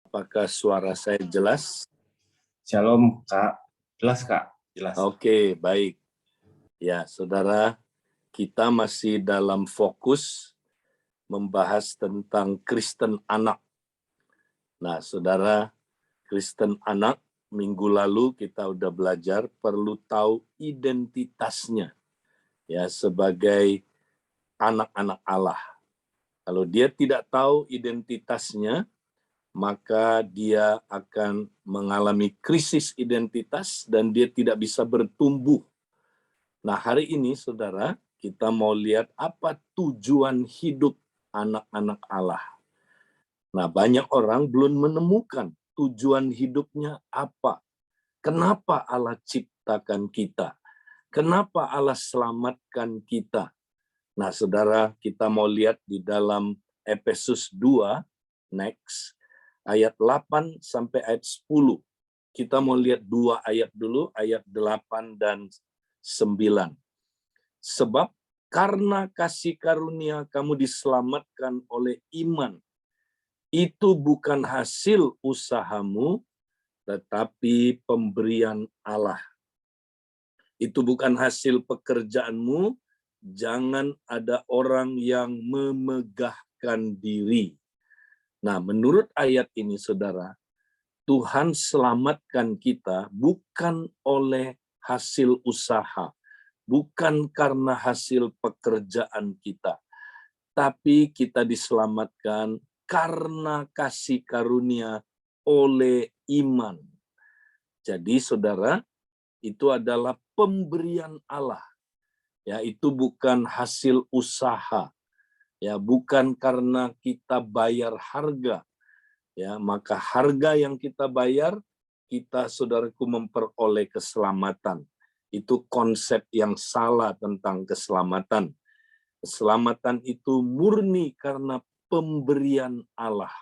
Apakah suara saya jelas? Shalom, Kak. Jelas, Kak. Jelas. Oke, baik. Ya, saudara, kita masih dalam fokus membahas tentang Kristen anak. Nah, saudara, Kristen anak, minggu lalu kita udah belajar perlu tahu identitasnya ya sebagai anak-anak Allah. Kalau dia tidak tahu identitasnya, maka dia akan mengalami krisis identitas dan dia tidak bisa bertumbuh. Nah, hari ini, saudara, kita mau lihat apa tujuan hidup anak-anak Allah. Nah, banyak orang belum menemukan tujuan hidupnya apa. Kenapa Allah ciptakan kita? Kenapa Allah selamatkan kita? Nah, saudara, kita mau lihat di dalam Efesus 2, next, ayat 8 sampai ayat 10. Kita mau lihat dua ayat dulu, ayat 8 dan 9. Sebab karena kasih karunia kamu diselamatkan oleh iman. Itu bukan hasil usahamu, tetapi pemberian Allah. Itu bukan hasil pekerjaanmu, jangan ada orang yang memegahkan diri. Nah, menurut ayat ini, saudara, Tuhan selamatkan kita bukan oleh hasil usaha, bukan karena hasil pekerjaan kita, tapi kita diselamatkan karena kasih karunia oleh iman. Jadi, saudara, itu adalah pemberian Allah. Ya, itu bukan hasil usaha. Ya, bukan karena kita bayar harga. Ya, maka harga yang kita bayar, kita, saudaraku, memperoleh keselamatan. Itu konsep yang salah tentang keselamatan. Keselamatan itu murni karena pemberian Allah.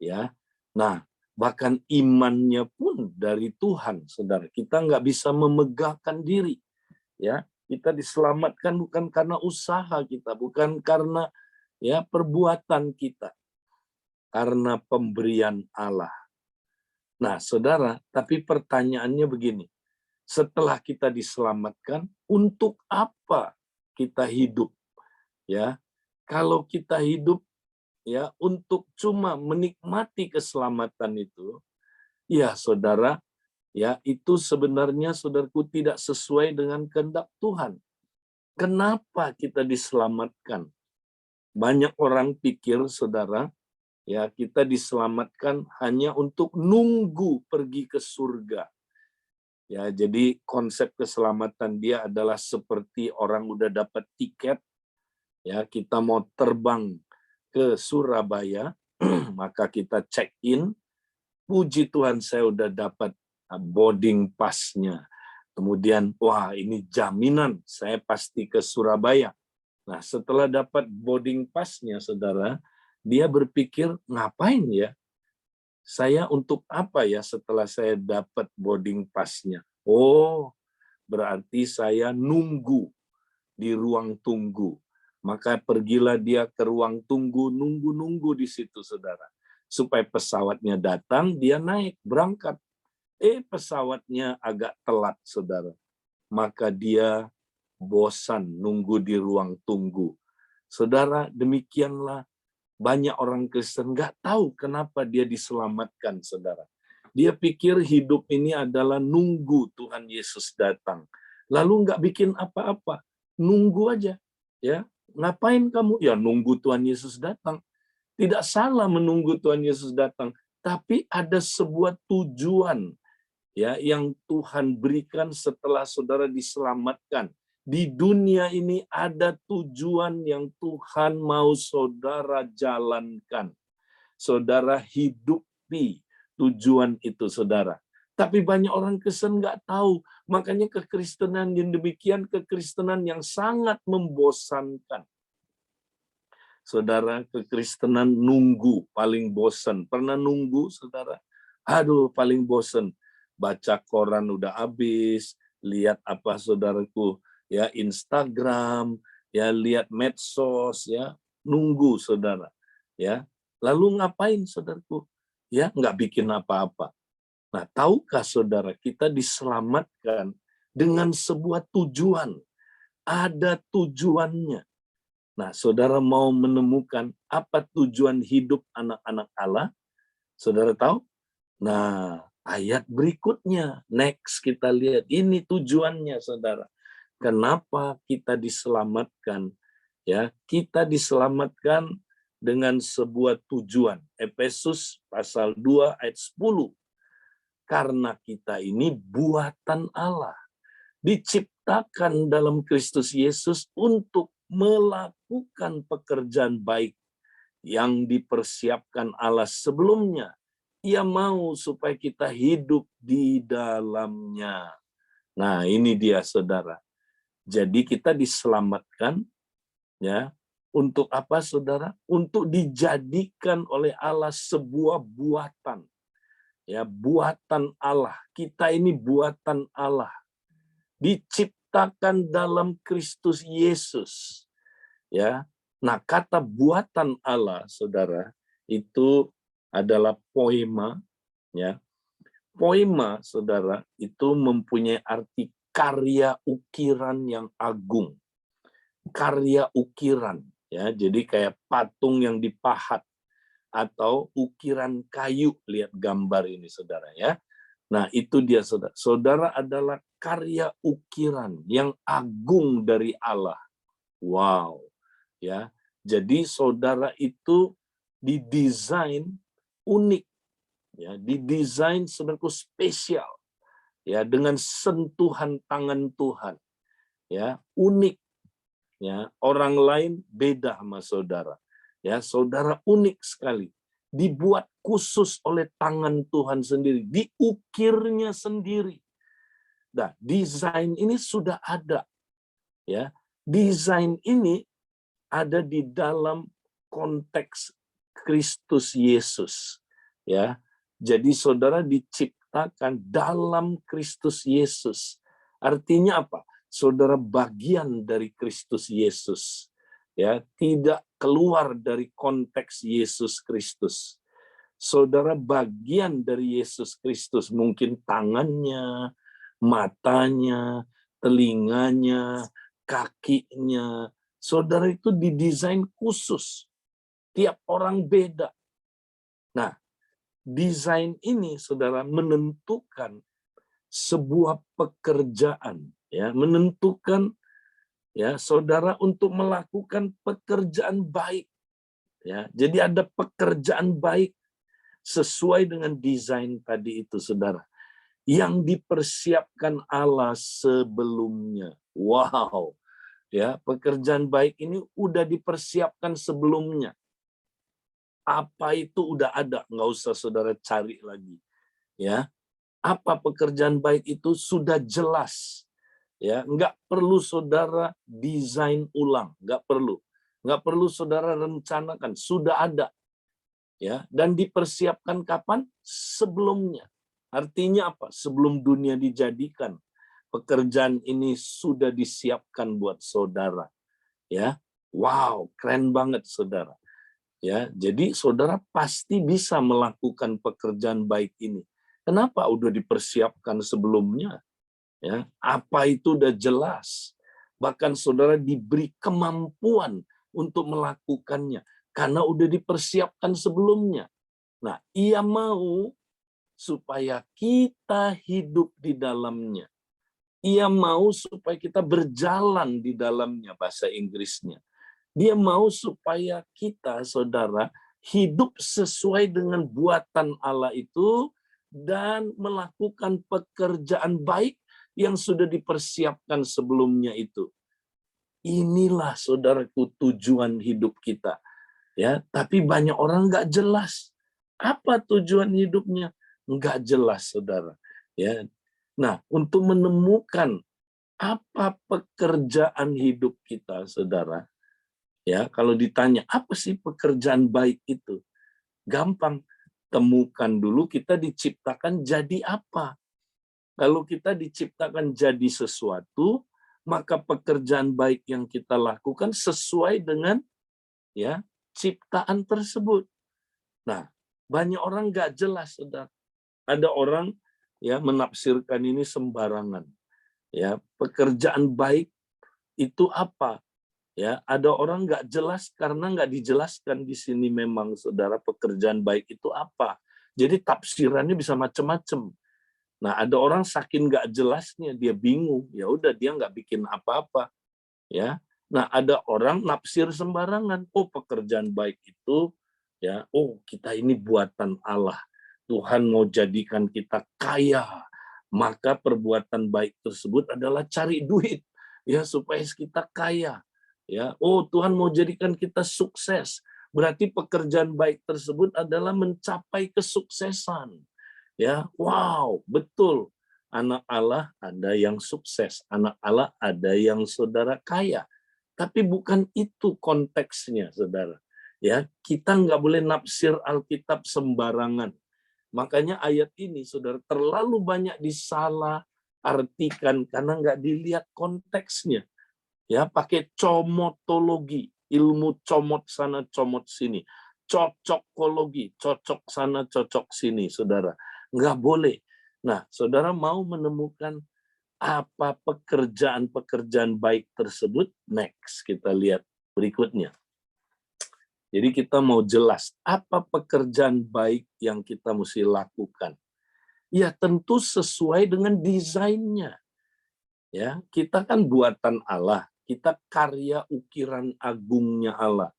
Ya, nah, bahkan imannya pun dari Tuhan, saudara. Kita nggak bisa memegahkan diri. Ya, kita diselamatkan bukan karena usaha kita, bukan karena ya perbuatan kita, karena pemberian Allah. Nah, saudara, tapi pertanyaannya begini. Setelah kita diselamatkan, untuk apa kita hidup? Ya, kalau kita hidup ya untuk cuma menikmati keselamatan itu, ya saudara, ya itu sebenarnya saudaraku tidak sesuai dengan kehendak Tuhan. Kenapa kita diselamatkan? Banyak orang pikir, saudara, ya kita diselamatkan hanya untuk nunggu pergi ke surga. Ya, jadi konsep keselamatan dia adalah seperti orang udah dapat tiket, ya kita mau terbang ke Surabaya, maka kita check in, puji Tuhan saya udah dapat boarding pass-nya. Kemudian, wah ini jaminan saya pasti ke Surabaya. Nah, setelah dapat boarding pass-nya, saudara, dia berpikir, ngapain ya? Saya untuk apa ya setelah saya dapat boarding pass-nya? Oh, berarti saya nunggu di ruang tunggu. Maka pergilah dia ke ruang tunggu, nunggu-nunggu di situ, saudara. Supaya pesawatnya datang, dia naik, berangkat. Pesawatnya agak telat, saudara. Maka dia bosan nunggu di ruang tunggu. Saudara, demikianlah banyak orang Kristen nggak tahu kenapa dia diselamatkan, saudara. Dia pikir hidup ini adalah nunggu Tuhan Yesus datang. Lalu nggak bikin apa-apa, nunggu aja. Ya, ngapain kamu? Ya nunggu Tuhan Yesus datang. Tidak salah menunggu Tuhan Yesus datang, tapi ada sebuah tujuan ya yang Tuhan berikan setelah saudara diselamatkan. Di dunia ini ada tujuan yang Tuhan mau saudara jalankan. Saudara hidupi tujuan itu, saudara. Tapi banyak orang Kristen nggak tahu. Makanya kekristenan yang demikian, kekristenan yang sangat membosankan. Saudara, kekristenan nunggu, paling bosan. Pernah nunggu, saudara? Aduh, paling bosan. Baca koran udah habis, lihat apa saudaraku, ya Instagram, ya lihat medsos, ya nunggu saudara, ya. Lalu ngapain saudaraku? ya nggak bikin apa-apa. Nah, tahukah saudara, kita diselamatkan dengan sebuah tujuan. Ada tujuannya. Nah, saudara mau menemukan apa tujuan hidup anak-anak Allah? Saudara tahu? Nah, ayat berikutnya, next kita lihat. Ini tujuannya, saudara. Kenapa kita diselamatkan? Ya, kita diselamatkan dengan sebuah tujuan. Efesus pasal 2 ayat 10. Karena kita ini buatan Allah, diciptakan dalam Kristus Yesus untuk melakukan pekerjaan baik yang dipersiapkan Allah sebelumnya. Ia mau supaya kita hidup di dalamnya. Nah, ini dia saudara. Jadi kita diselamatkan ya untuk apa saudara? Untuk dijadikan oleh Allah sebuah buatan. Ya, buatan Allah. Kita ini buatan Allah. Diciptakan dalam Kristus Yesus. Ya. Nah, kata buatan Allah, saudara, itu adalah poema, ya. Poema, saudara, itu mempunyai arti karya ukiran yang agung. Karya ukiran, ya. Jadi kayak patung yang dipahat atau ukiran kayu. Lihat gambar ini, saudara, ya. Nah, itu dia, saudara. Saudara adalah karya ukiran yang agung dari Allah. Wow, ya. Jadi saudara itu didesain unik, ya, didesain sebenarnya spesial, ya, dengan sentuhan tangan Tuhan, ya, unik, ya. Orang lain beda sama saudara, ya. Saudara unik sekali, dibuat khusus oleh tangan Tuhan sendiri, diukirnya sendiri. Nah, desain ini sudah ada, ya. Desain ini ada di dalam konteks Kristus Yesus, ya. Jadi saudara diciptakan dalam Kristus Yesus. Artinya apa? Saudara bagian dari Kristus Yesus, ya, tidak keluar dari konteks Yesus Kristus. Saudara bagian dari Yesus Kristus, mungkin tangannya, matanya, telinganya, kakinya. Saudara itu didesain khusus. Tiap orang beda. Nah, desain ini saudara menentukan sebuah pekerjaan, ya, menentukan ya saudara untuk melakukan pekerjaan baik, ya. Jadi ada pekerjaan baik sesuai dengan desain tadi itu saudara, yang dipersiapkan Allah sebelumnya. Wow. Ya, pekerjaan baik ini udah dipersiapkan sebelumnya. Apa itu udah ada, nggak usah saudara cari lagi. Ya, apa pekerjaan baik itu sudah jelas. Ya, nggak perlu saudara desain ulang, nggak perlu saudara rencanakan, sudah ada. Ya, dan dipersiapkan kapan? Sebelumnya. Artinya apa? Sebelum dunia dijadikan. Pekerjaan ini sudah disiapkan buat saudara. Ya, wow, keren banget saudara. Ya, jadi saudara pasti bisa melakukan pekerjaan baik ini. Kenapa? Udah dipersiapkan sebelumnya. Ya, apa itu udah jelas. Bahkan saudara diberi kemampuan untuk melakukannya karena udah dipersiapkan sebelumnya. Nah, Ia mau supaya kita hidup di dalamnya. Ia mau supaya kita berjalan di dalamnya, bahasa Inggrisnya. Dia mau supaya kita, saudara, hidup sesuai dengan buatan Allah itu dan melakukan pekerjaan baik yang sudah dipersiapkan sebelumnya itu. Inilah, saudaraku, tujuan hidup kita. Ya, tapi banyak orang nggak jelas. Apa tujuan hidupnya? Nggak jelas, saudara. Ya, nah, untuk menemukan apa pekerjaan hidup kita, saudara, ya, kalau ditanya apa sih pekerjaan baik itu, gampang. Temukan dulu kita diciptakan jadi apa. Kalau kita diciptakan jadi sesuatu, maka pekerjaan baik yang kita lakukan sesuai dengan ya ciptaan tersebut. Nah, Banyak orang nggak jelas, saudara. Ada orang ya menafsirkan ini sembarangan. Ya, pekerjaan baik itu apa? Ya, ada orang nggak jelas karena nggak dijelaskan di sini memang, saudara, pekerjaan baik itu apa. Jadi tafsirannya bisa macam-macam. Nah, ada orang saking nggak jelasnya dia bingung, ya udah dia nggak bikin apa-apa, ya. Nah, ada orang nafsir sembarangan. Oh, pekerjaan baik itu, ya, oh kita ini buatan Allah. Tuhan mau jadikan kita kaya, maka perbuatan baik tersebut adalah cari duit, ya, supaya kita kaya. Ya, oh Tuhan mau jadikan kita sukses. Berarti pekerjaan baik tersebut adalah mencapai kesuksesan. Ya, wow, betul. Anak Allah ada yang sukses, anak Allah ada yang saudara kaya. Tapi bukan itu konteksnya, saudara. Ya, kita nggak boleh nafsir Alkitab sembarangan. Makanya ayat ini, saudara, terlalu banyak disalah artikan karena nggak dilihat konteksnya. Ya, pakai comotologi, ilmu comot sana, comot sini. Cocokologi, cocok sana, cocok sini, saudara. Nggak boleh. Nah, saudara mau menemukan apa pekerjaan-pekerjaan baik tersebut? Next, kita lihat berikutnya. Jadi kita mau jelas, apa pekerjaan baik yang kita mesti lakukan? Ya, tentu sesuai dengan desainnya. Ya, kita kan buatan Allah, kita karya ukiran agungnya Allah.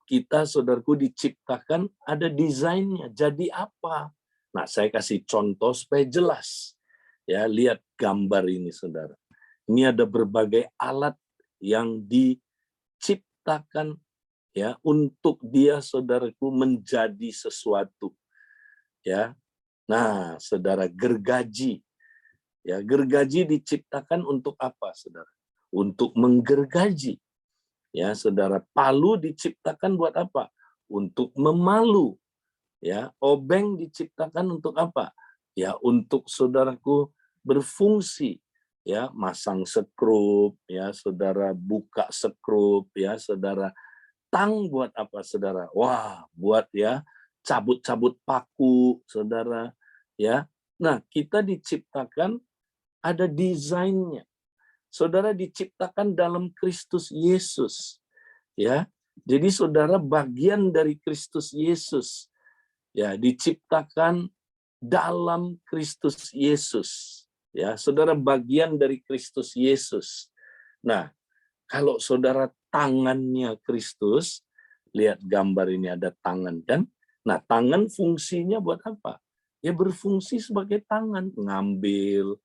Kita, saudaraku, diciptakan ada desainnya. Jadi apa? Nah, saya kasih contoh supaya jelas. Ya, lihat gambar ini, saudara. Ini ada berbagai alat yang diciptakan ya untuk dia, saudaraku, menjadi sesuatu. Ya. Nah, saudara, gergaji. Ya, gergaji diciptakan untuk apa, saudara? Untuk menggergaji. Ya, saudara, palu diciptakan buat apa? Untuk memalu. Ya, obeng diciptakan untuk apa? Ya, untuk, saudaraku, berfungsi. Ya, masang sekrup, ya, saudara, buka sekrup, ya, saudara. Tang buat apa, saudara? Wah, buat ya cabut-cabut paku, saudara. Ya, nah kita diciptakan ada desainnya. Saudara diciptakan dalam Kristus Yesus. Ya, jadi saudara bagian dari Kristus Yesus. Ya, diciptakan dalam Kristus Yesus. Ya, saudara bagian dari Kristus Yesus. Nah, kalau saudara tangannya Kristus, lihat gambar ini ada tangan kan? Nah, tangan fungsinya buat apa? Ya berfungsi sebagai tangan, ngambil,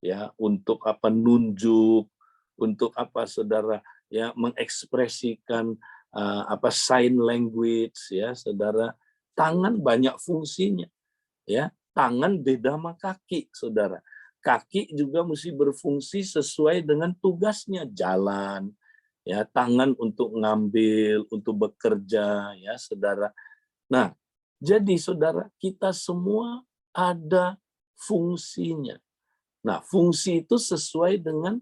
ya untuk apa, nunjuk, untuk apa, saudara, ya mengekspresikan apa, sign language, ya saudara. Tangan banyak fungsinya, ya. Tangan beda sama kaki, saudara. Kaki juga mesti berfungsi sesuai dengan tugasnya, jalan, ya, tangan untuk ngambil, untuk bekerja, ya saudara. Nah, jadi saudara, kita semua ada fungsinya. Nah, fungsi itu sesuai dengan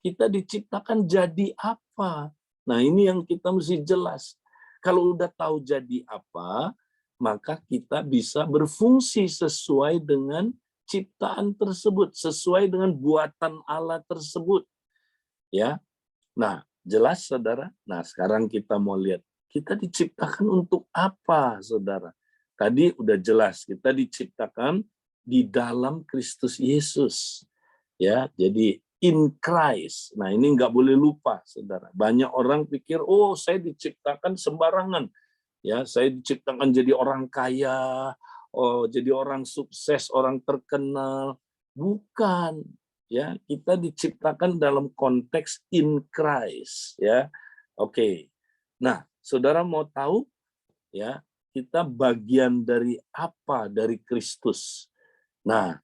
kita diciptakan jadi apa. Nah, ini yang kita mesti jelas. Kalau udah tahu jadi apa, maka kita bisa berfungsi sesuai dengan ciptaan tersebut, sesuai dengan buatan Allah tersebut. Ya. Nah, jelas, saudara. Nah, sekarang kita mau lihat, kita diciptakan untuk apa, saudara? Tadi udah jelas, kita diciptakan di dalam Kristus Yesus. Ya, jadi in Christ. Nah, ini nggak boleh lupa, saudara. Banyak orang pikir, oh saya diciptakan sembarangan. Ya, saya diciptakan jadi orang kaya, oh jadi orang sukses, orang terkenal. Bukan. Ya, kita diciptakan dalam konteks in Christ, ya. Oke. Nah, saudara mau tahu, ya, kita bagian dari apa dari Kristus? Nah,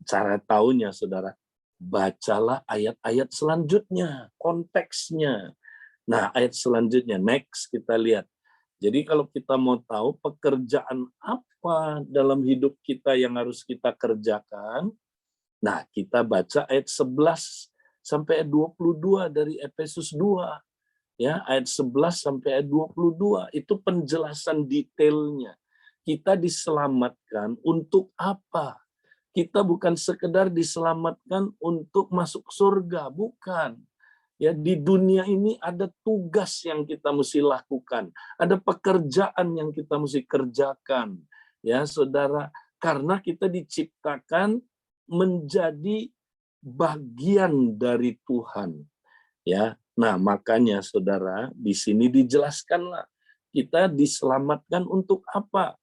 cara taunya, saudara, bacalah ayat-ayat selanjutnya, konteksnya. Nah, ayat selanjutnya, next kita lihat. Jadi kalau kita mau tahu pekerjaan apa dalam hidup kita yang harus kita kerjakan, nah kita baca ayat 11 sampai ayat 22 dari Efesus 2. Ya, ayat 11 sampai ayat 22 itu penjelasan detailnya. kita diselamatkan untuk apa? Kita bukan sekedar diselamatkan untuk masuk surga, bukan. Ya, di dunia ini ada tugas yang kita mesti lakukan, ada pekerjaan yang kita mesti kerjakan. Ya, Saudara, karena kita diciptakan menjadi bagian dari Tuhan. Ya. Nah, makanya Saudara, di sini dijelaskanlah kita diselamatkan untuk apa?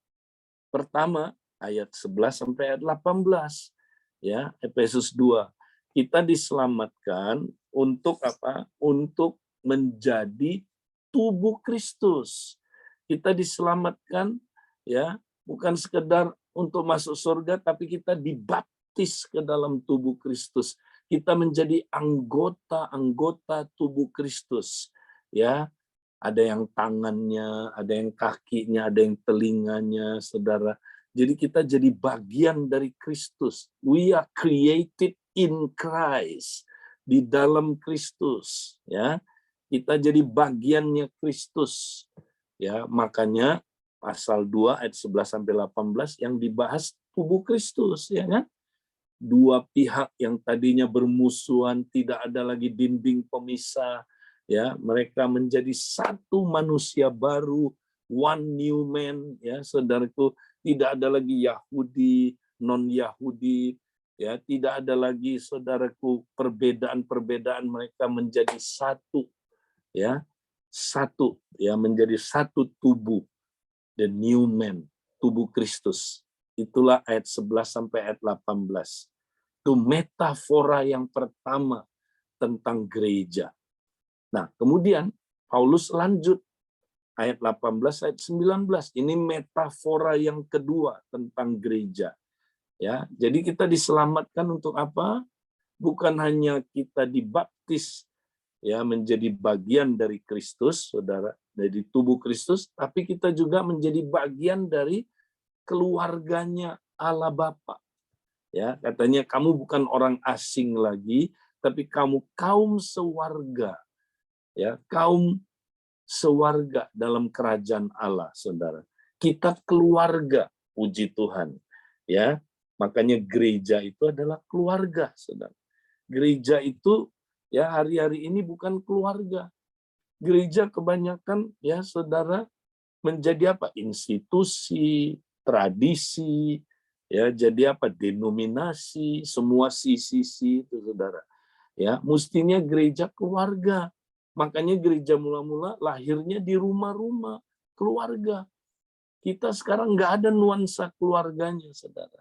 Pertama, ayat 11 sampai ayat 18. Ya, Efesus 2. Kita diselamatkan untuk apa? Untuk menjadi tubuh Kristus. Kita diselamatkan ya, bukan sekedar untuk masuk surga, tapi kita dibaptis ke dalam tubuh Kristus. Kita menjadi anggota-anggota tubuh Kristus. Ya, ada yang tangannya, ada yang kakinya, ada yang telinganya, Saudara. Jadi kita jadi bagian dari Kristus. We are created in Christ, di dalam Kristus, ya. Kita jadi bagiannya Kristus. Ya, makanya pasal 2 ayat 11 sampai 18 yang dibahas tubuh Kristus, ya kan? Dua pihak yang tadinya bermusuhan, tidak ada lagi dinding pemisah, ya, mereka menjadi satu manusia baru, one new man, ya, Saudaraku. Tidak ada lagi Yahudi, non-Yahudi, ya, tidak ada lagi, Saudaraku, perbedaan-perbedaan, mereka menjadi satu, ya, satu, ya, menjadi satu tubuh, the new man, tubuh Kristus. Itulah ayat 11 sampai ayat 18. Itu metafora yang pertama tentang gereja. Nah, kemudian Paulus lanjut ayat 18 ayat 19. Ini metafora yang kedua tentang gereja. Ya, jadi kita diselamatkan untuk apa? Bukan hanya kita dibaptis ya menjadi bagian dari Kristus, Saudara, dari tubuh Kristus, tapi kita juga menjadi bagian dari keluarganya Allah Bapa. Ya, katanya kamu bukan orang asing lagi, tapi kamu kaum sewarga. Ya, kaum sewarga dalam kerajaan Allah, Saudara. Kita keluarga, puji Tuhan. Ya, makanya gereja itu adalah keluarga, Saudara. Gereja itu ya hari-hari ini bukan keluarga. Gereja kebanyakan ya Saudara menjadi apa? Institusi, tradisi, ya jadi apa? Denominasi, semua sisi-sisi itu Saudara. Ya, mestinya gereja keluarga. Makanya gereja mula-mula lahirnya di rumah-rumah, keluarga. Kita sekarang nggak ada nuansa keluarganya, Saudara.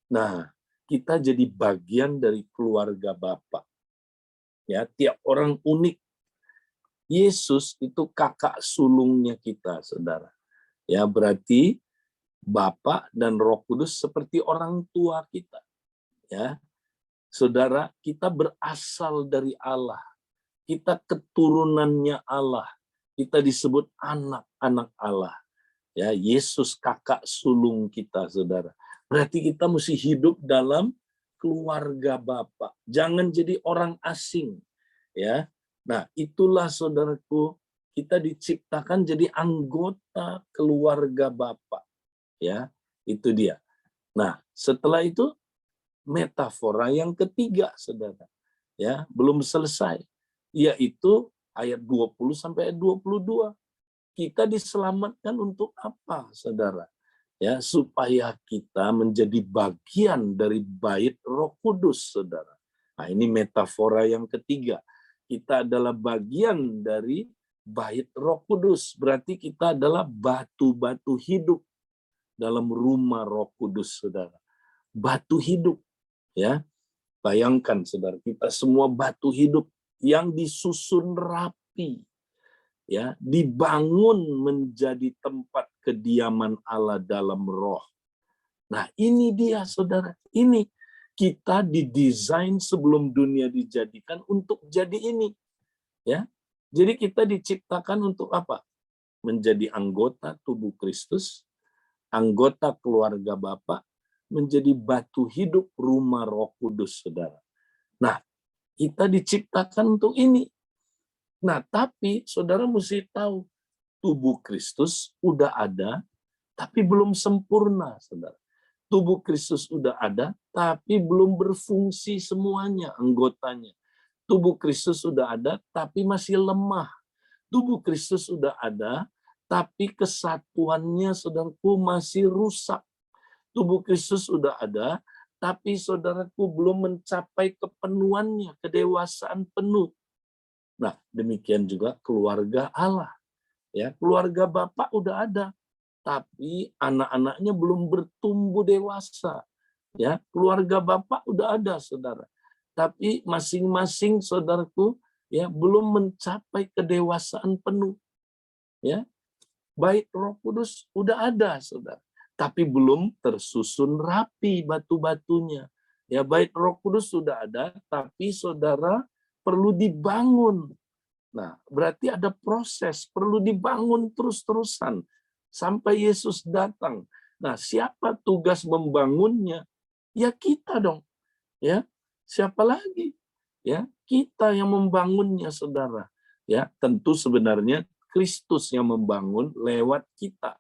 Nah, kita jadi bagian dari keluarga Bapa. Ya, tiap orang unik. Yesus itu kakak sulungnya kita, Saudara. Ya, berarti Bapa dan Roh Kudus seperti orang tua kita. Ya. Saudara, kita berasal dari Allah. Kita keturunannya Allah. Kita disebut anak-anak Allah. Ya, Yesus kakak sulung kita, Saudara. Berarti kita mesti hidup dalam keluarga Bapa. Jangan jadi orang asing. Ya. Nah, itulah Saudaraku, kita diciptakan jadi anggota keluarga Bapa. Ya, itu dia. Nah, setelah itu metafora yang ketiga, Saudara. Ya, belum selesai. Yaitu ayat 20 sampai ayat 22. Kita diselamatkan untuk apa, Saudara? Ya, supaya kita menjadi bagian dari bait Roh Kudus, Saudara. Nah, ini metafora yang ketiga. Kita adalah bagian dari bait Roh Kudus. Berarti kita adalah batu-batu hidup dalam rumah Roh Kudus, Saudara. Batu hidup, ya. Bayangkan, Saudara, kita semua batu hidup yang disusun rapi, ya, dibangun menjadi tempat kediaman Allah dalam roh. Nah, ini dia, Saudara. Ini kita didesain sebelum dunia dijadikan untuk jadi ini, ya. Jadi kita diciptakan untuk apa? Menjadi anggota tubuh Kristus, anggota keluarga Bapa, menjadi batu hidup rumah Roh Kudus, Saudara. Nah, kita diciptakan untuk ini. Nah, tapi saudara mesti tahu, tubuh Kristus udah ada tapi belum sempurna, saudara. Tubuh Kristus sudah ada, tapi belum berfungsi semuanya anggotanya. Tubuh Kristus sudah ada, tapi masih lemah. Tubuh Kristus sudah ada, tapi kesatuannya, saudaraku, masih rusak. Tubuh Kristus sudah ada, tapi saudaraku belum mencapai kepenuhannya, kedewasaan penuh. Nah, demikian juga keluarga Allah. Ya, keluarga Bapak udah ada, tapi anak-anaknya belum bertumbuh dewasa. Ya, keluarga Bapak udah ada, saudara. Tapi masing-masing saudaraku ya belum mencapai kedewasaan penuh. Ya, bait Roh Kudus udah ada, saudara. Tapi belum tersusun rapi batu-batunya. Ya, bait Roh Kudus sudah ada, tapi saudara perlu dibangun. Nah, berarti ada proses, perlu dibangun terus-terusan sampai Yesus datang. Nah, siapa tugas membangunnya? Ya kita dong. Ya, siapa lagi? Ya, kita yang membangunnya, saudara. Ya, tentu sebenarnya Kristus yang membangun lewat kita.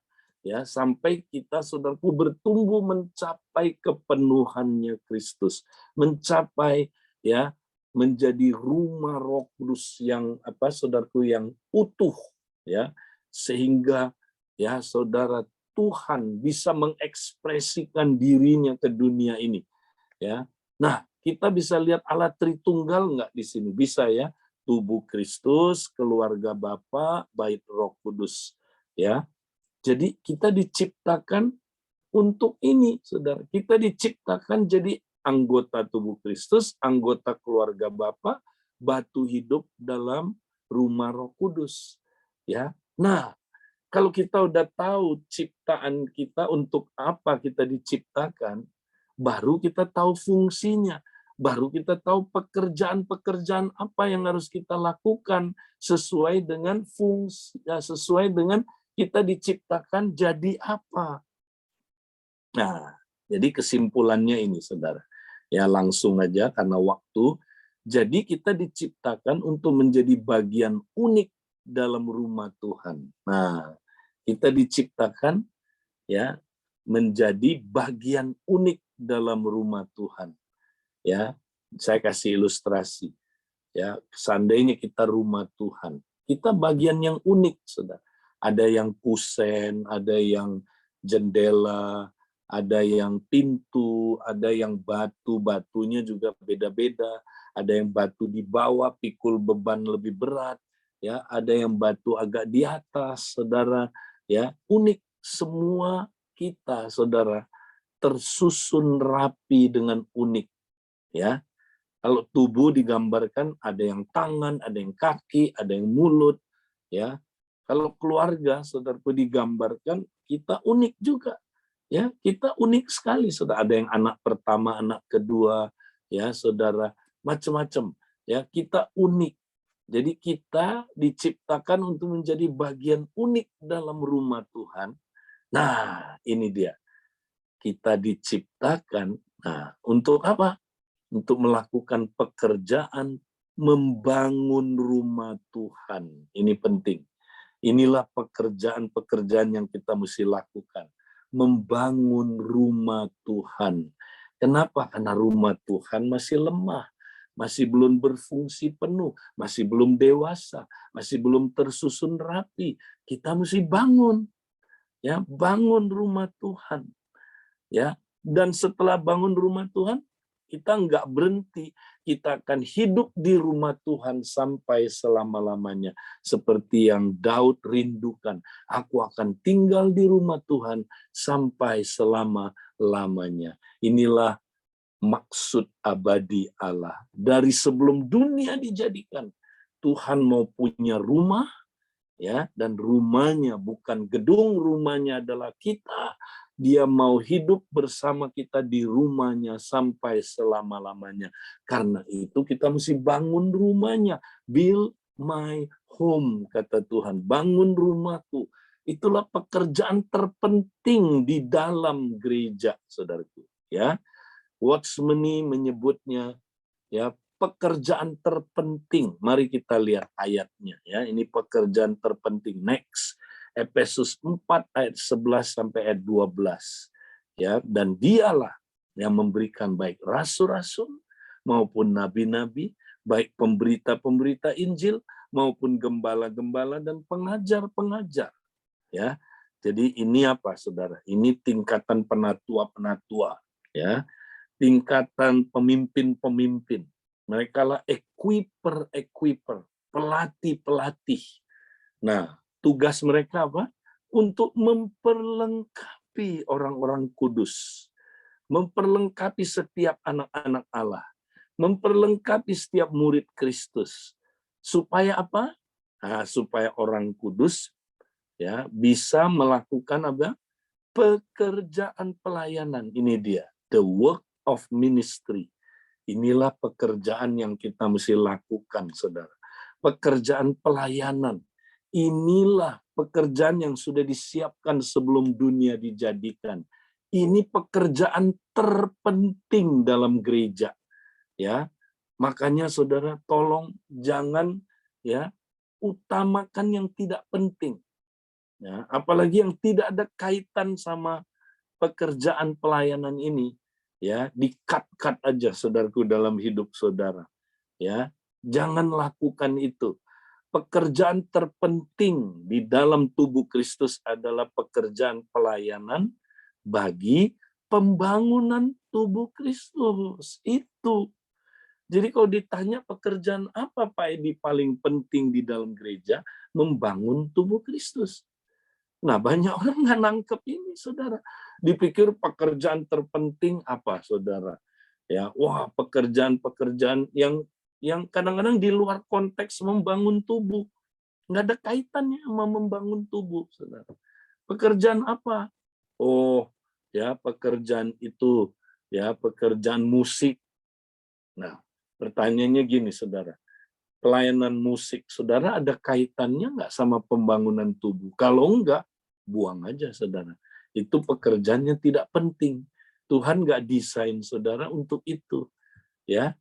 Ya, sampai kita, saudaraku, bertumbuh mencapai kepenuhannya Kristus, mencapai ya menjadi rumah Roh Kudus yang saudaraku, yang utuh, ya, sehingga ya saudara, Tuhan bisa mengekspresikan dirinya ke dunia ini, ya. Nah, kita bisa lihat Allah Tritunggal nggak di sini? Bisa, ya. Tubuh Kristus, keluarga Bapa, bait Roh Kudus, ya. Jadi kita diciptakan untuk ini, saudara. Kita diciptakan jadi anggota tubuh Kristus, anggota keluarga Bapa, batu hidup dalam rumah Roh Kudus. Ya. Nah, kalau kita udah tahu ciptaan kita untuk apa kita diciptakan, baru kita tahu fungsinya, baru kita tahu pekerjaan-pekerjaan apa yang harus kita lakukan sesuai dengan fungsi, ya, sesuai dengan kita diciptakan jadi apa. Nah, jadi kesimpulannya ini, saudara. Ya, langsung aja karena waktu. Jadi kita diciptakan untuk menjadi bagian unik dalam rumah Tuhan. Nah, kita diciptakan ya menjadi bagian unik dalam rumah Tuhan. Ya, saya kasih ilustrasi. Ya, seandainya kita rumah Tuhan, kita bagian yang unik, saudara. Ada yang kusen, ada yang jendela, ada yang pintu, ada yang batu, batunya juga beda-beda. Ada yang batu di bawah, pikul beban lebih berat, ya. Ada yang batu agak di atas, saudara. Ya, unik semua kita, saudara, tersusun rapi dengan unik, ya. Kalau tubuh digambarkan ada yang tangan, ada yang kaki, ada yang mulut, ya. Kalau keluarga, saudaraku, digambarkan kita unik juga, ya. Kita unik sekali, saudara. Ada yang anak pertama, anak kedua, ya, saudara, macam-macam, ya. Kita unik. Jadi kita diciptakan untuk menjadi bagian unik dalam rumah Tuhan. Nah, ini dia. Kita diciptakan, nah, untuk apa? Untuk melakukan pekerjaan membangun rumah Tuhan. Ini penting. Inilah pekerjaan-pekerjaan yang kita mesti lakukan. Membangun rumah Tuhan. Kenapa? Karena rumah Tuhan masih lemah. Masih belum berfungsi penuh. Masih belum dewasa. Masih belum tersusun rapi. Kita mesti bangun. Ya, bangun rumah Tuhan. Ya, dan setelah bangun rumah Tuhan, kita nggak berhenti, kita akan hidup di rumah Tuhan sampai selama-lamanya. Seperti yang Daud rindukan, aku akan tinggal di rumah Tuhan sampai selama-lamanya. Inilah maksud abadi Allah. Dari sebelum dunia dijadikan, Tuhan mau punya rumah, ya, dan rumahnya bukan gedung, rumahnya adalah kita. Dia mau hidup bersama kita di rumahnya sampai selama-lamanya. Karena itu kita mesti bangun rumahnya. Build my home, kata Tuhan. Bangun rumahku. Itulah pekerjaan terpenting di dalam gereja, saudaraku. Ya, Watchmeni menyebutnya ya pekerjaan terpenting. Mari kita lihat ayatnya, ya. Ini pekerjaan terpenting. Next. Efesus 4 ayat 11 sampai ayat 12. Ya, dan dialah yang memberikan baik rasul-rasul maupun nabi-nabi, baik pemberita-pemberita Injil maupun gembala-gembala dan pengajar-pengajar. Ya, jadi ini apa, saudara? Ini tingkatan penatua-penatua, ya, tingkatan pemimpin-pemimpin. Mereka lah equiper, pelatih-pelatih. Nah, tugas mereka apa? Untuk memperlengkapi orang-orang kudus, memperlengkapi setiap anak-anak Allah, memperlengkapi setiap murid Kristus. Supaya apa? Nah, supaya orang kudus ya bisa melakukan apa? Pekerjaan pelayanan. Ini dia, the work of ministry. Inilah pekerjaan yang kita mesti lakukan, saudara. Pekerjaan pelayanan. Inilah pekerjaan yang sudah disiapkan sebelum dunia dijadikan. Ini pekerjaan terpenting dalam gereja. Ya, makanya saudara tolong jangan ya utamakan yang tidak penting. Ya, apalagi yang tidak ada kaitan sama pekerjaan pelayanan ini. Ya, di-cut aja saudaraku dalam hidup saudara. Ya, jangan lakukan itu. Pekerjaan terpenting di dalam tubuh Kristus adalah pekerjaan pelayanan bagi pembangunan tubuh Kristus. Itu. Jadi kalau ditanya pekerjaan apa Pak Edi paling penting di dalam gereja, membangun tubuh Kristus. Nah, banyak orang nggak nangkep ini, saudara. Dipikir pekerjaan terpenting apa, saudara? Ya, wah, pekerjaan-pekerjaan yang kadang-kadang di luar konteks membangun tubuh. Nggak ada kaitannya sama membangun tubuh, saudara. Pekerjaan apa? Oh, ya pekerjaan itu, ya pekerjaan musik. Nah, pertanyaannya gini, saudara. Pelayanan musik, saudara ada kaitannya nggak sama pembangunan tubuh? Kalau enggak, buang aja, saudara. Itu pekerjaannya tidak penting. Tuhan nggak desain saudara untuk itu. Ya,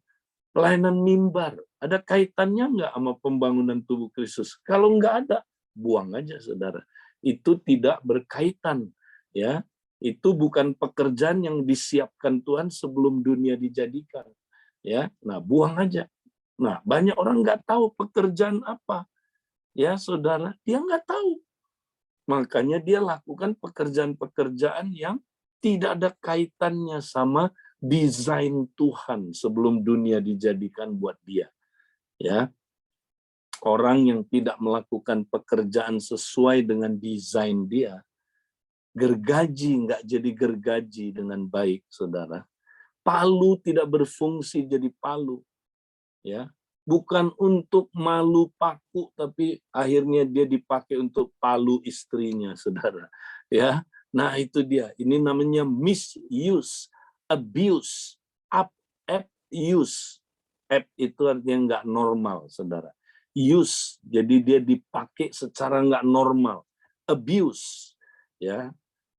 pelayanan mimbar, ada kaitannya nggak sama pembangunan tubuh Kristus? Kalau nggak ada, buang aja, saudara. Itu tidak berkaitan. Ya, itu bukan pekerjaan yang disiapkan Tuhan sebelum dunia dijadikan. Ya, nah buang aja. Nah, banyak orang nggak tahu pekerjaan apa. Ya, saudara, dia nggak tahu. Makanya dia lakukan pekerjaan-pekerjaan yang tidak ada kaitannya sama desain Tuhan sebelum dunia dijadikan buat dia. Ya, orang yang tidak melakukan pekerjaan sesuai dengan desain dia, gergaji nggak jadi gergaji dengan baik, saudara. Palu tidak berfungsi jadi palu. Ya, bukan untuk malu paku, tapi akhirnya dia dipakai untuk palu istrinya, saudara. Ya, nah itu dia. Ini namanya misuse, abuse, abuse. Ab itu artinya nggak normal, saudara. Use, jadi dia dipakai secara nggak normal. Abuse, ya.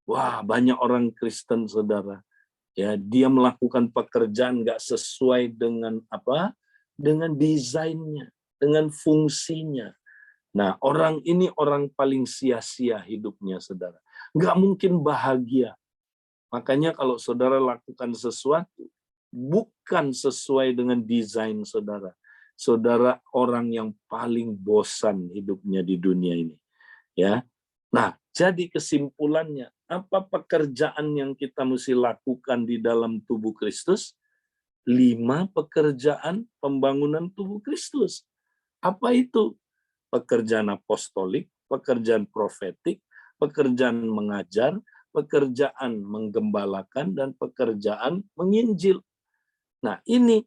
Wah, banyak orang Kristen, saudara. Ya, dia melakukan pekerjaan nggak sesuai dengan apa? Dengan desainnya, dengan fungsinya. Nah, orang ini orang paling sia-sia hidupnya, saudara. Nggak mungkin bahagia. Makanya kalau saudara lakukan sesuatu, bukan sesuai dengan desain saudara. Saudara orang yang paling bosan hidupnya di dunia ini. Ya. Nah, jadi kesimpulannya, apa pekerjaan yang kita mesti lakukan di dalam tubuh Kristus? 5 pekerjaan pembangunan tubuh Kristus. Apa itu? Pekerjaan apostolik, pekerjaan profetik, pekerjaan mengajar, pekerjaan menggembalakan, dan pekerjaan menginjil. Nah, ini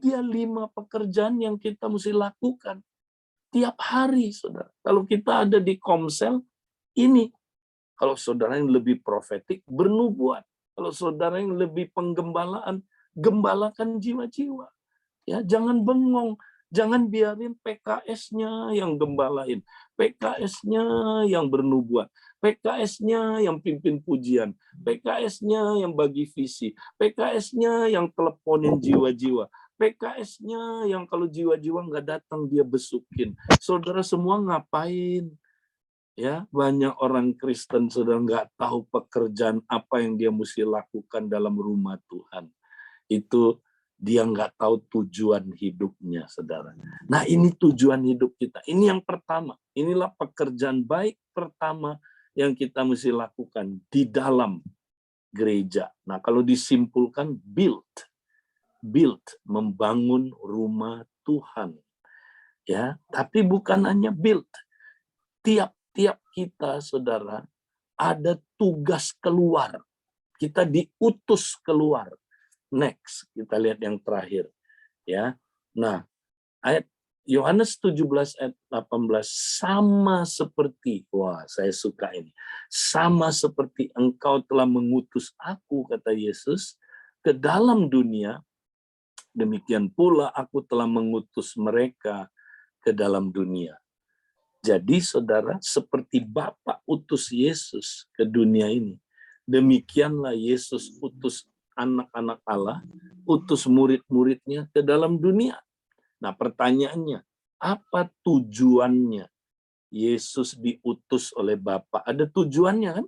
dia 5 pekerjaan yang kita mesti lakukan tiap hari, saudara. Kalau kita ada di Komsel, ini. Kalau saudara yang lebih profetik, bernubuat. Kalau saudara yang lebih penggembalaan, gembalakan jiwa-jiwa. Ya, jangan bengong, jangan biarin PKS-nya yang gembalain, PKS-nya yang bernubuat, PKS-nya yang pimpin pujian, PKS-nya yang bagi visi, PKS-nya yang teleponin jiwa-jiwa, PKS-nya yang kalau jiwa-jiwa nggak datang dia besukin. Saudara semua ngapain? Ya, banyak orang Kristen sudah nggak tahu pekerjaan apa yang dia mesti lakukan dalam rumah Tuhan. Itu dia nggak tahu tujuan hidupnya, saudara. Nah, ini tujuan hidup kita. Ini yang pertama. Inilah pekerjaan baik pertama yang kita mesti lakukan di dalam gereja. Nah, kalau disimpulkan, build, membangun rumah Tuhan. Ya, tapi bukan hanya build. Tiap-tiap kita, saudara, ada tugas keluar. Kita diutus keluar. Next, kita lihat yang terakhir. Ya, nah, ayat Yohanes 17 ayat 18, sama seperti, wah saya suka ini, sama seperti engkau telah mengutus aku, kata Yesus, ke dalam dunia, demikian pula aku telah mengutus mereka ke dalam dunia. Jadi saudara, seperti Bapa utus Yesus ke dunia ini, demikianlah Yesus utus anak-anak Allah, utus murid-muridnya ke dalam dunia. Nah, pertanyaannya, apa tujuannya Yesus diutus oleh Bapa? Ada tujuannya kan?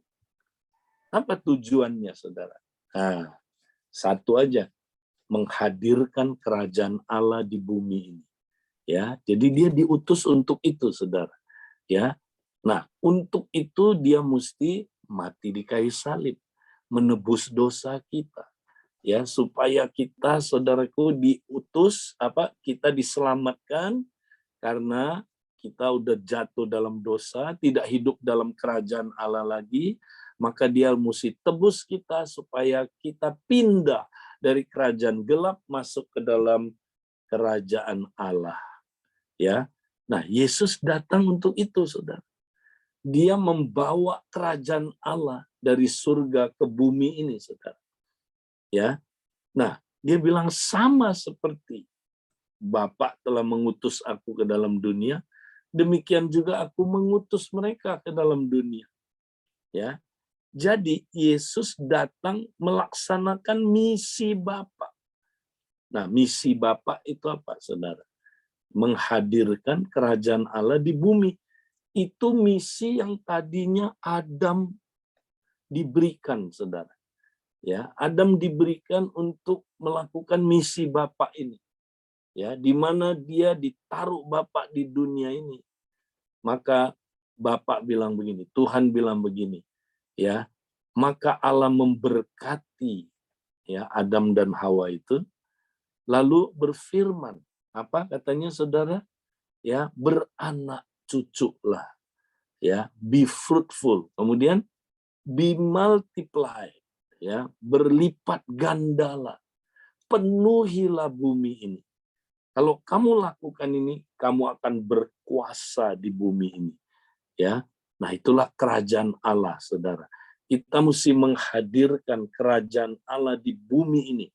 Apa tujuannya, saudara? Nah, satu aja, menghadirkan kerajaan Allah di bumi ini. Ya, jadi dia diutus untuk itu, saudara. Ya, nah untuk itu dia mesti mati di kayu salib, menebus dosa kita. Ya, supaya kita, saudaraku, diutus, kita diselamatkan karena kita udah jatuh dalam dosa, tidak hidup dalam kerajaan Allah lagi, maka dia mesti tebus kita supaya kita pindah dari kerajaan gelap masuk ke dalam kerajaan Allah. Ya, nah Yesus datang untuk itu, saudara. Dia membawa kerajaan Allah dari surga ke bumi ini, saudara. Ya, nah dia bilang sama seperti Bapa telah mengutus aku ke dalam dunia, demikian juga aku mengutus mereka ke dalam dunia. Ya, jadi Yesus datang melaksanakan misi Bapa. Nah, misi Bapa itu apa, saudara? Menghadirkan kerajaan Allah di bumi. Itu misi yang tadinya Adam diberikan, saudara. Ya, Adam diberikan untuk melakukan misi Bapa ini. Ya, di mana dia ditaruh Bapa di dunia ini. Maka Bapa bilang begini, Tuhan bilang begini, ya. Maka Allah memberkati ya Adam dan Hawa itu, lalu berfirman, apa katanya, saudara? Ya, beranak cuculah, ya, be fruitful, kemudian be multiply, ya, berlipat gandalah, penuhilah bumi ini. Kalau kamu lakukan ini, kamu akan berkuasa di bumi ini, ya. Nah, itulah kerajaan Allah, saudara. Kita mesti menghadirkan kerajaan Allah di bumi ini,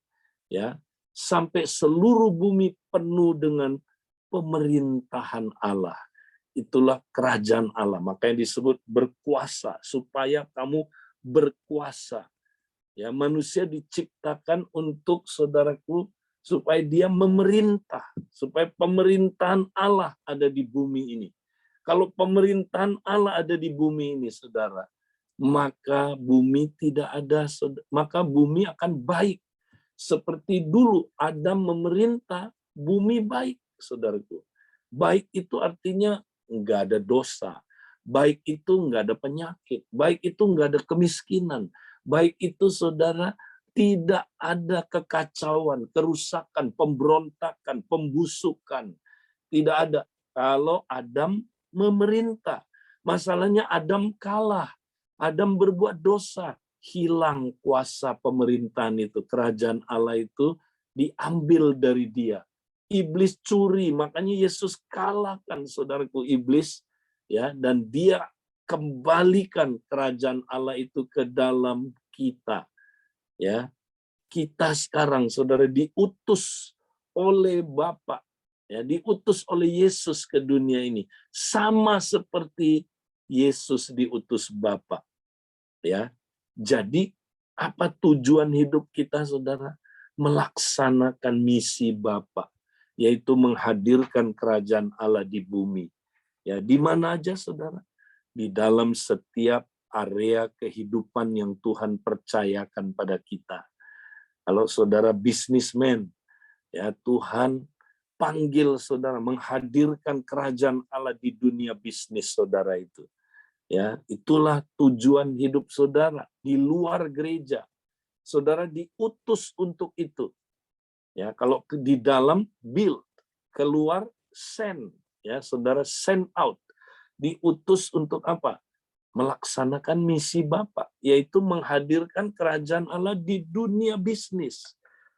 ya, sampai seluruh bumi penuh dengan pemerintahan Allah. Itulah kerajaan Allah. Makanya disebut berkuasa, supaya kamu berkuasa. Ya, manusia diciptakan untuk, saudaraku, supaya dia memerintah, supaya pemerintahan Allah ada di bumi ini. Kalau pemerintahan Allah ada di bumi ini, saudara, maka bumi tidak ada, maka bumi akan baik. Seperti dulu Adam memerintah, bumi baik, saudaraku. Baik itu artinya nggak ada dosa. Baik itu nggak ada penyakit. Baik itu nggak ada kemiskinan. Baik itu, saudara, tidak ada kekacauan, kerusakan, pemberontakan, pembusukan. Tidak ada. Kalau Adam memerintah. Masalahnya Adam kalah. Adam berbuat dosa. Hilang kuasa pemerintahan itu. Kerajaan Allah itu diambil dari dia. Iblis curi, makanya Yesus kalahkan, saudaraku, iblis, ya, dan dia kembalikan kerajaan Allah itu ke dalam kita. Ya, kita sekarang, saudara, diutus oleh Bapa, ya, diutus oleh Yesus ke dunia ini, sama seperti Yesus diutus Bapa. Ya, jadi apa tujuan hidup kita, saudara? Melaksanakan misi Bapa, yaitu menghadirkan kerajaan Allah di bumi. Ya, di mana aja, saudara? di dalam setiap area kehidupan yang Tuhan percayakan pada kita. Kalau saudara bisnismen, ya Tuhan panggil saudara menghadirkan kerajaan Allah di dunia bisnis saudara itu. Ya, itulah tujuan hidup saudara di luar gereja. Saudara diutus untuk itu. Ya, kalau di dalam build, keluar send, ya, saudara send out. Diutus untuk apa? Melaksanakan misi Bapa, yaitu menghadirkan kerajaan Allah di dunia bisnis.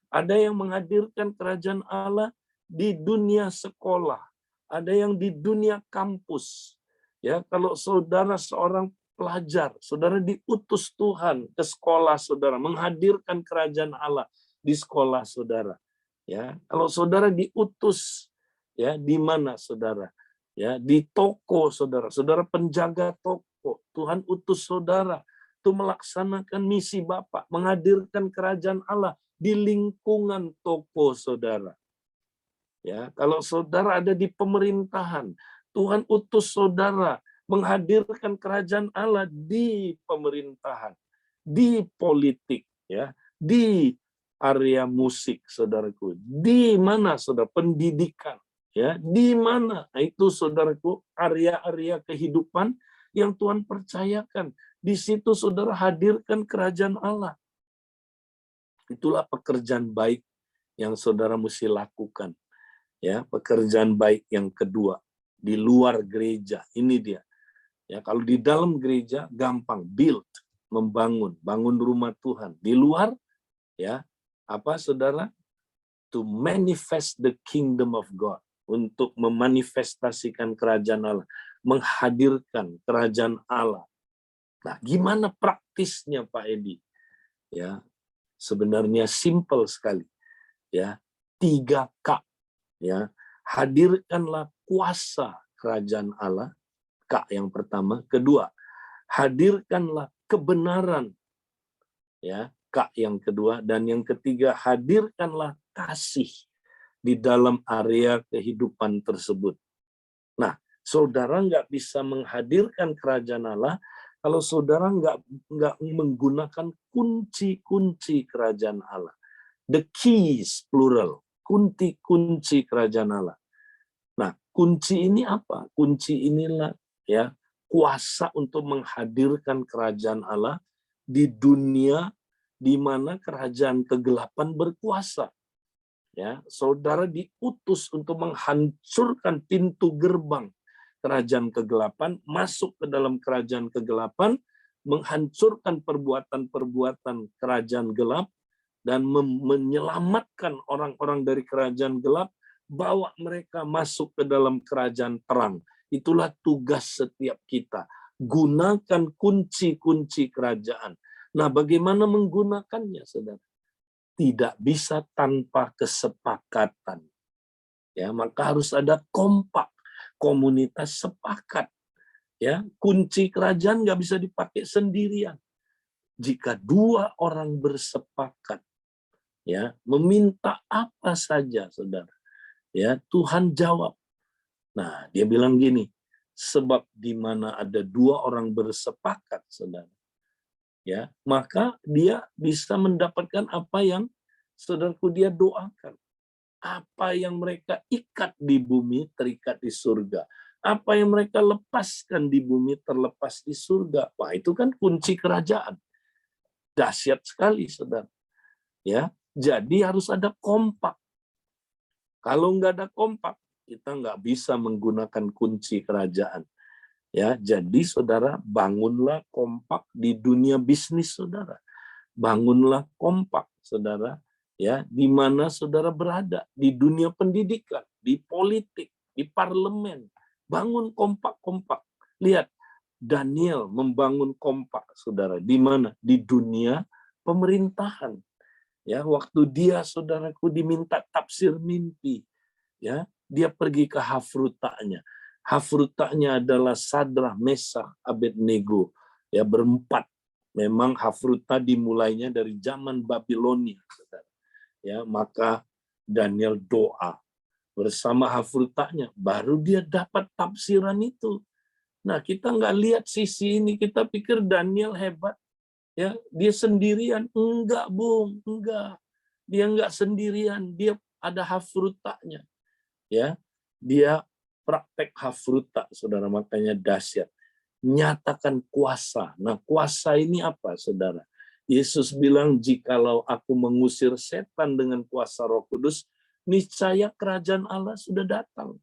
Ada yang menghadirkan kerajaan Allah di dunia sekolah, ada yang di dunia kampus. Ya, kalau saudara seorang pelajar, saudara diutus Tuhan ke sekolah saudara, menghadirkan kerajaan Allah di sekolah saudara. Ya, kalau saudara diutus, ya di mana saudara? Ya, di toko saudara, saudara penjaga toko, Tuhan utus saudara untuk melaksanakan misi Bapa, menghadirkan kerajaan Allah di lingkungan toko saudara. Ya, kalau saudara ada di pemerintahan, Tuhan utus saudara menghadirkan kerajaan Allah di pemerintahan, di politik, ya, di area musik, saudaraku. Di mana saudara pendidikan, ya, di mana itu saudaraku area-area kehidupan yang Tuhan percayakan. Di situ saudara hadirkan kerajaan Allah. Itulah pekerjaan baik yang saudara mesti lakukan. Ya, pekerjaan baik yang kedua di luar gereja. Ini dia. Ya, kalau di dalam gereja gampang build, membangun, bangun rumah Tuhan. Di luar ya, apa saudara? To manifest the kingdom of God, untuk memanifestasikan kerajaan Allah, menghadirkan kerajaan Allah. Nah, gimana praktisnya Pak Edi? Ya, sebenarnya simple sekali. Ya, 3K. Ya, hadirkanlah kuasa kerajaan Allah, K yang pertama. Kedua, hadirkanlah kebenaran, ya, K yang kedua. Dan yang ketiga, hadirkanlah kasih di dalam area kehidupan tersebut. Nah, saudara nggak bisa menghadirkan kerajaan Allah kalau saudara nggak menggunakan kunci-kunci kerajaan Allah. The keys, plural. Kunci-kunci kerajaan Allah. Nah, kunci ini apa? Kunci inilah ya kuasa untuk menghadirkan kerajaan Allah di dunia di mana kerajaan kegelapan berkuasa. Ya, saudara diutus untuk menghancurkan pintu gerbang kerajaan kegelapan, masuk ke dalam kerajaan kegelapan, menghancurkan perbuatan-perbuatan kerajaan gelap, dan menyelamatkan orang-orang dari kerajaan gelap, bawa mereka masuk ke dalam kerajaan terang. Itulah tugas setiap kita. Gunakan kunci-kunci kerajaan. Nah, bagaimana menggunakannya, saudara? Tidak bisa tanpa kesepakatan. Ya, maka harus ada kompak, komunitas sepakat. Ya, kunci kerajaan nggak bisa dipakai sendirian. Jika dua orang bersepakat, ya, meminta apa saja, saudara, ya, Tuhan jawab. Nah, dia bilang gini, sebab di mana ada dua orang bersepakat, saudara, ya, maka dia bisa mendapatkan apa yang saudaraku dia doakan. Apa yang mereka ikat di bumi terikat di surga. Apa yang mereka lepaskan di bumi terlepas di surga. Wah, itu kan kunci kerajaan. Dahsyat sekali, saudara. Ya, jadi harus ada kompak. Kalau nggak ada kompak, kita nggak bisa menggunakan kunci kerajaan. Ya, jadi saudara bangunlah kompak di dunia bisnis saudara. Bangunlah kompak saudara, ya, di mana saudara berada, di dunia pendidikan, di politik, di parlemen. Bangun kompak-kompak. Lihat, Daniel membangun kompak saudara, di mana? Di dunia pemerintahan. Ya, waktu dia saudaraku diminta tafsir mimpi, ya, dia pergi ke hafrutanya. Hafrutanya adalah Sadrah, Mesakh, Abednego, ya, berempat. Memang hafruta dimulainya dari zaman Babilonia, saudara. Ya, maka Daniel doa bersama hafrutanya, baru dia dapat tafsiran itu. Nah, kita nggak lihat sisi ini, kita pikir Daniel hebat, ya, dia sendirian. Enggak, Bung, enggak. Dia enggak sendirian, dia ada hafrutanya, ya. Dia praktek hafruta, saudara, makanya dahsyat. Nyatakan kuasa. Nah, kuasa ini apa, saudara? Yesus bilang, jikalau aku mengusir setan dengan kuasa Roh Kudus, niscaya kerajaan Allah sudah datang.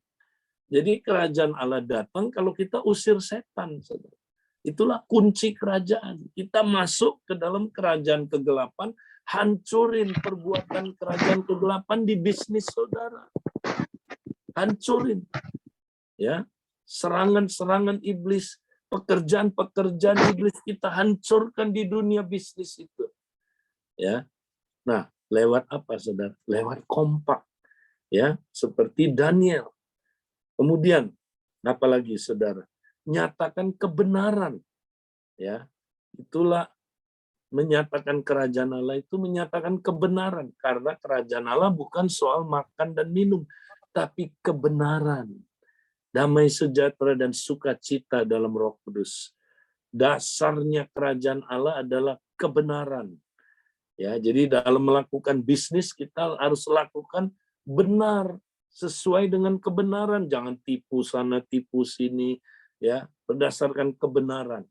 Jadi kerajaan Allah datang kalau kita usir setan, saudara. Itulah kunci kerajaan. Kita masuk ke dalam kerajaan kegelapan, hancurin perbuatan kerajaan kegelapan di bisnis saudara. Hancurin. Ya. Serangan-serangan iblis, pekerjaan-pekerjaan iblis kita hancurkan di dunia bisnis itu. Ya. Nah, lewat apa, saudara? Lewat kompak. Ya, seperti Daniel. Kemudian, apalagi, saudara? Nyatakan kebenaran. Ya, itulah menyatakan kerajaan Allah itu menyatakan kebenaran, karena kerajaan Allah bukan soal makan dan minum, tapi kebenaran, damai sejahtera dan sukacita dalam Roh Kudus. Dasarnya kerajaan Allah adalah kebenaran. Ya, jadi dalam melakukan bisnis kita harus lakukan benar, sesuai dengan kebenaran, jangan tipu sana tipu sini, ya, berdasarkan kebenaran.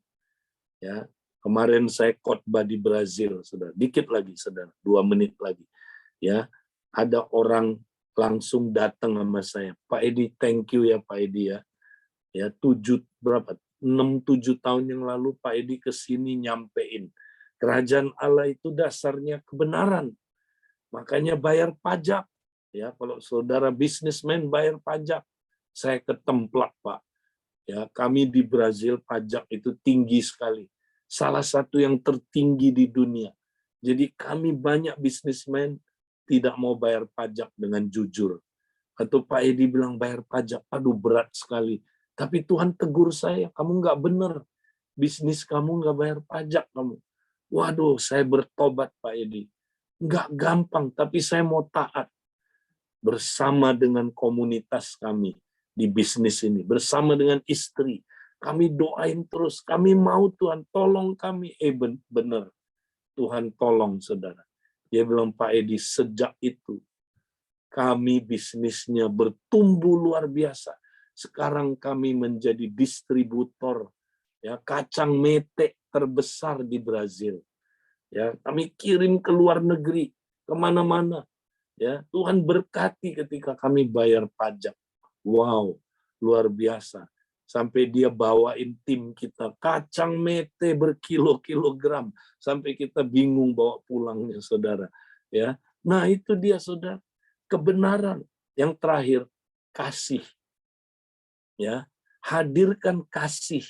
Ya, kemarin saya khotbah di Brazil, saudara. Dikit lagi, saudara, 2 menit lagi. Ya, ada orang langsung datang sama saya, Pak Edi, thank you ya Pak Edi ya. Ya, 6-7 tahun yang lalu Pak Edi kesini nyampein kerajaan Allah itu dasarnya kebenaran. Makanya bayar pajak. Ya, kalau saudara bisnismen bayar pajak. Saya ketemplak, Pak. Ya, kami di Brazil pajak itu tinggi sekali. Salah satu yang tertinggi di dunia. Jadi kami banyak bisnismen tidak mau bayar pajak dengan jujur. Atau Pak Edi bilang bayar pajak, aduh berat sekali. Tapi Tuhan tegur saya, kamu nggak benar. Bisnis kamu nggak bayar pajak kamu. Waduh, saya bertobat Pak Edi. Nggak gampang, tapi saya mau taat. Bersama dengan komunitas kami di bisnis ini, bersama dengan istri, kami doain terus, kami mau Tuhan tolong kami. Benar, Tuhan tolong saudara. Dia bilang, Pak Edi, sejak itu kami bisnisnya bertumbuh luar biasa. Sekarang kami menjadi distributor ya kacang mete terbesar di Brazil. Ya, kami kirim ke luar negeri, kemana-mana. Ya, Tuhan berkati ketika kami bayar pajak. Wow, luar biasa. Sampai dia bawain tim kita kacang mete berkilo-kilogram sampai kita bingung bawa pulangnya, saudara. Ya, nah itu dia, saudara, kebenaran. Yang terakhir, kasih. Ya, hadirkan kasih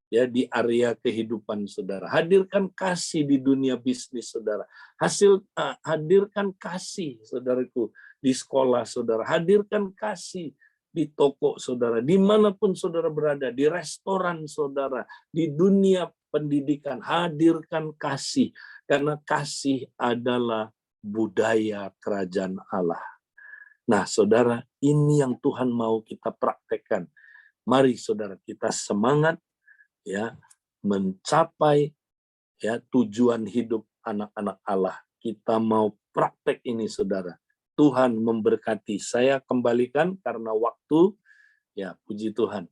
ya di area kehidupan saudara. Hadirkan kasih di dunia bisnis saudara. Hadirkan kasih, saudaraku, di sekolah saudara. Hadirkan kasih di toko saudara. Dimanapun saudara berada, di restoran saudara, di dunia pendidikan. Hadirkan kasih. Karena kasih adalah budaya kerajaan Allah. Nah, saudara, ini yang Tuhan mau kita praktekkan. Mari saudara, kita semangat ya mencapai ya tujuan hidup anak-anak Allah. Kita mau praktek ini, saudara. Tuhan memberkati. Saya kembalikan karena waktu. Ya, puji Tuhan.